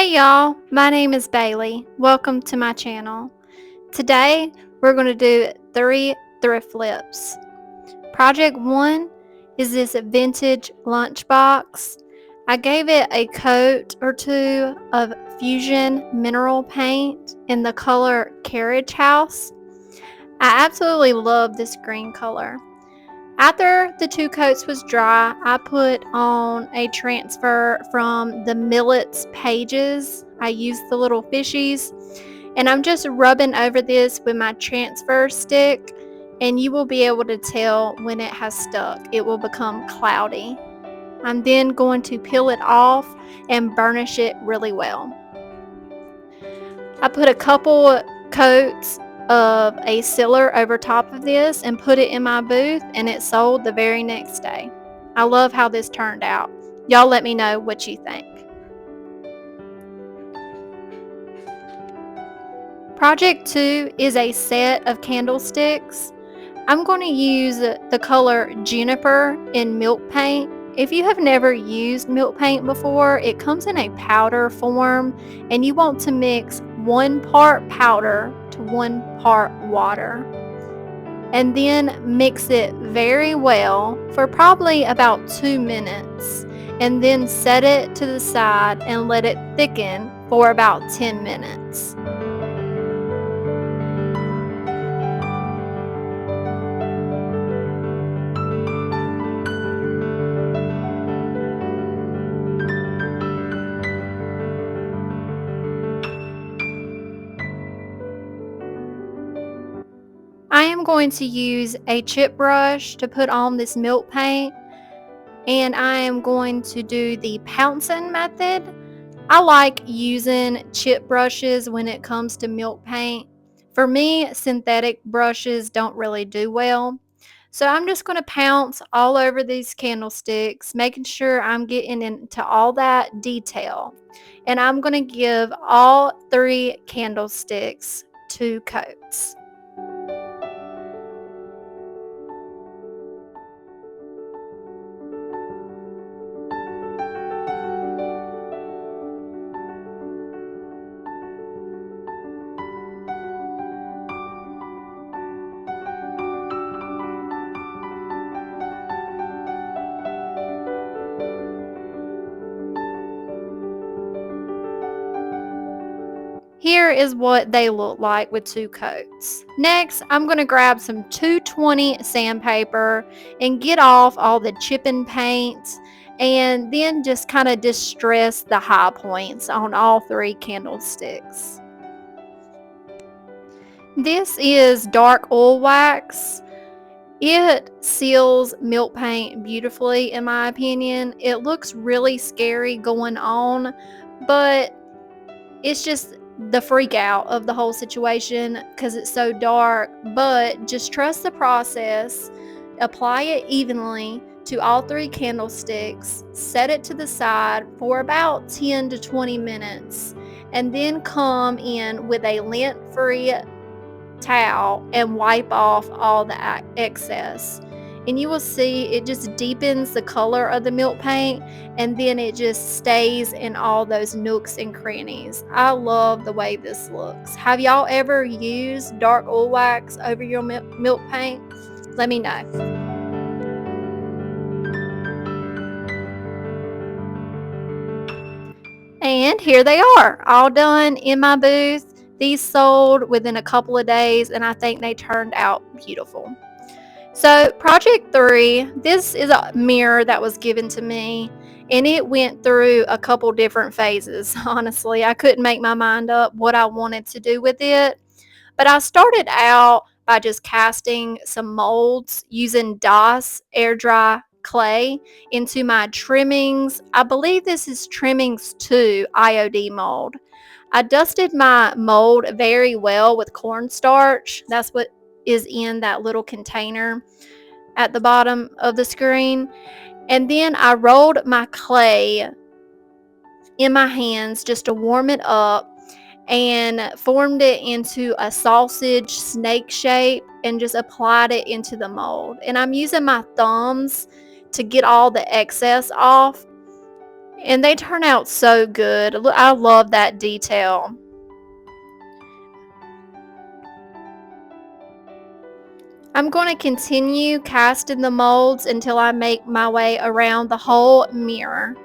Hey y'all, my name is Bailey. Welcome to my channel. Today we're going to do 3 thrift flips. Project 1 is this vintage lunchbox. I gave it a coat or two of Fusion mineral paint in the color Carriage House. I absolutely love this green color. After the 2 coats was dry, I put on a transfer from the Millets pages. I used the little fishies, and I'm just rubbing over this with my transfer stick, and you will be able to tell when it has stuck. It will become cloudy. I'm then going to peel it off and burnish it really well. I put a couple coats of a sealer over top of this and put it in my booth, and it sold the very next day. I love how this turned out. Y'all let me know what you think. Project 2 is a set of candlesticks. I'm going to use the color Juniper in milk paint. If you have never used milk paint before, it comes in a powder form, and you want to mix 1 part powder to 1 part water. And then mix it very well for probably about 2 minutes. And then set it to the side and let it thicken for about 10 minutes. I am going to use a chip brush to put on this milk paint, and I am going to do the pouncing method. I like using chip brushes when it comes to milk paint. For me, synthetic brushes don't really do well. So I'm just going to pounce all over these candlesticks, making sure I'm getting into all that detail. And I'm going to give all 3 candlesticks 2 coats. Here is what they look like with 2 coats. Next, I'm going to grab some 220 sandpaper and get off all the chipping paint, and then just kind of distress the high points on all 3 candlesticks. This is dark oil wax. It seals milk paint beautifully, in my opinion. It looks really scary going on, but it's just the freak out of the whole situation because it's so dark. But just trust the process. Apply it evenly to all 3 candlesticks. Set it to the side for about 10 to 20 minutes, and then come in with a lint-free towel and wipe off all the excess. And you will see it just deepens the color of the milk paint, and then it just stays in all those nooks and crannies. I love the way this looks. Have y'all ever used dark oil wax over your milk paint? Let me know. And here they are, all done in my booth. These sold within a couple of days, and I think they turned out beautiful. So project 3, this is a mirror that was given to me, and it went through a couple different phases. Honestly, I couldn't make my mind up what I wanted to do with it, but I started out by just casting some molds using DOS air dry clay into my trimmings. I believe this is trimmings 2 IOD mold. I dusted my mold very well with cornstarch. That's what is in that little container at the bottom of the screen. And then I rolled my clay in my hands just to warm it up, and formed it into a sausage snake shape and just applied it into the mold. And I'm using my thumbs to get all the excess off. and they turn out so good. I love that detail. I'm going to continue casting the molds until I make my way around the whole mirror.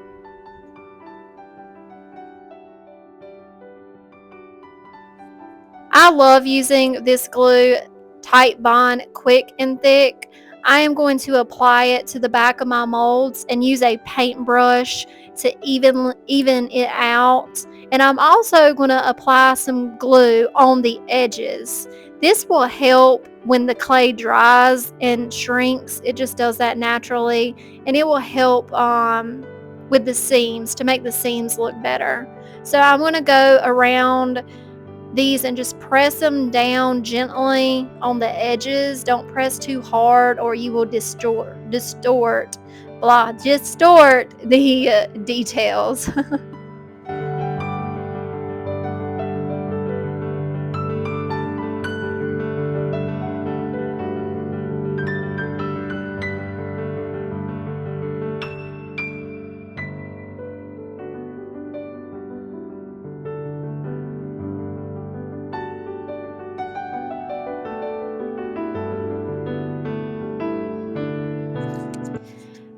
I love using this glue, Tight Bond Quick and Thick. I am going to apply it to the back of my molds and use a paintbrush to even it out. And I'm also going to apply some glue on the edges. This will help when the clay dries and shrinks. It just does that naturally, and it will help with the seams, to make the seams look better. So I'm going to go around these and just press them down gently on the edges. Don't press too hard or you will distort the details.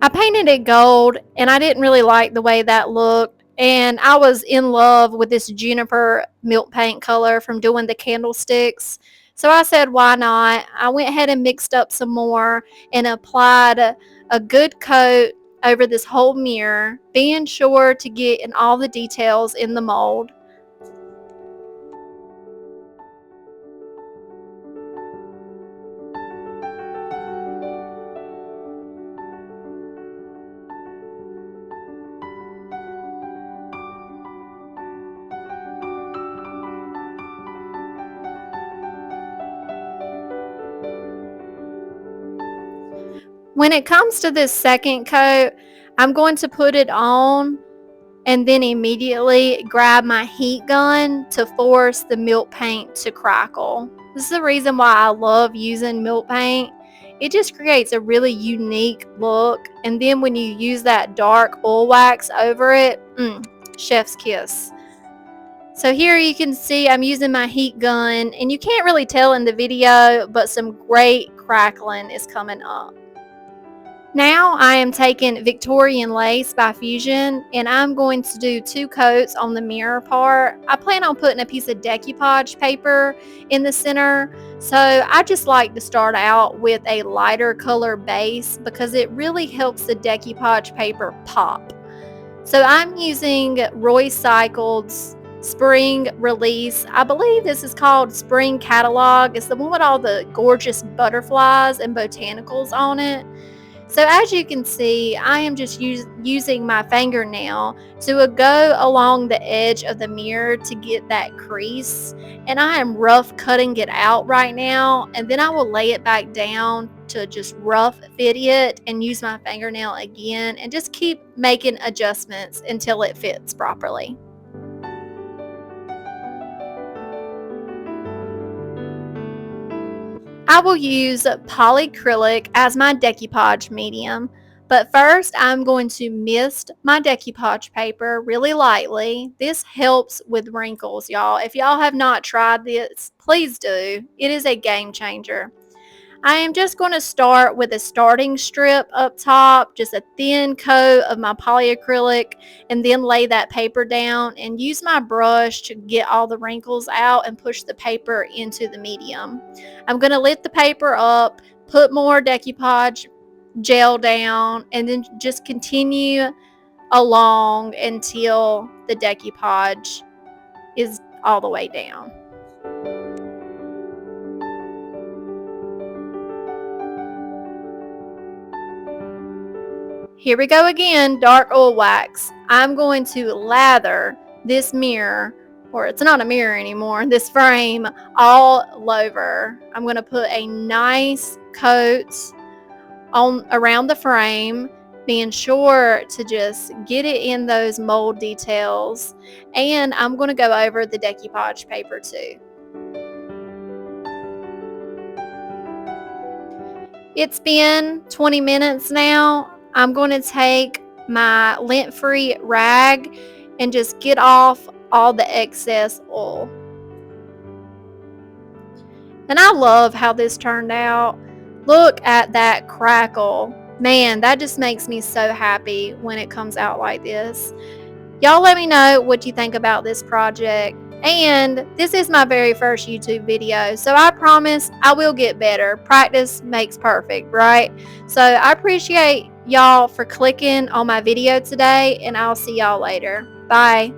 I painted it gold and I didn't really like the way that looked, and I was in love with this juniper milk paint color from doing the candlesticks. So I said, why not? I went ahead and mixed up some more and applied a good coat over this whole mirror, being sure to get in all the details in the mold. When it comes to this second coat, I'm going to put it on and then immediately grab my heat gun to force the milk paint to crackle. This is the reason why I love using milk paint. It just creates a really unique look, and then when you use that dark oil wax over it, chef's kiss. So here you can see I'm using my heat gun, and you can't really tell in the video, but some great crackling is coming up. Now I am taking Victorian Lace by Fusion, and I'm going to do 2 coats on the mirror part. I plan on putting a piece of decoupage paper in the center, so I just like to start out with a lighter color base because it really helps the decoupage paper pop. So I'm using Roy Cycled's Spring Release. I believe this is called Spring Catalog. It's the one with all the gorgeous butterflies and botanicals on it. So as you can see, I am just using my fingernail to go along the edge of the mirror to get that crease. And I am rough cutting it out right now. And then I will lay it back down to just rough fit it and use my fingernail again and just keep making adjustments until it fits properly. I will use polyacrylic as my decoupage medium, but first I'm going to mist my decoupage paper really lightly. This helps with wrinkles, y'all. If y'all have not tried this, please do. It is a game changer. I am just going to start with a starting strip up top, just a thin coat of my polyacrylic, and then lay that paper down and use my brush to get all the wrinkles out and push the paper into the medium. I'm going to lift the paper up, put more decoupage gel down, and then just continue along until the decoupage is all the way down. Here we go again, dark oil wax. I'm going to lather this mirror, or it's not a mirror anymore, this frame all over. I'm going to put a nice coat on around the frame, being sure to just get it in those mold details. And I'm going to go over the decoupage paper too. It's been 20 minutes now. I'm going to take my lint-free rag and just get off all the excess oil. And I love how this turned out. Look at that crackle. Man, that just makes me so happy when it comes out like this. Y'all let me know what you think about this project. And this is my very first YouTube video, so I promise I will get better. Practice makes perfect, right? So I appreciate y'all for clicking on my video today, and I'll see y'all later. Bye.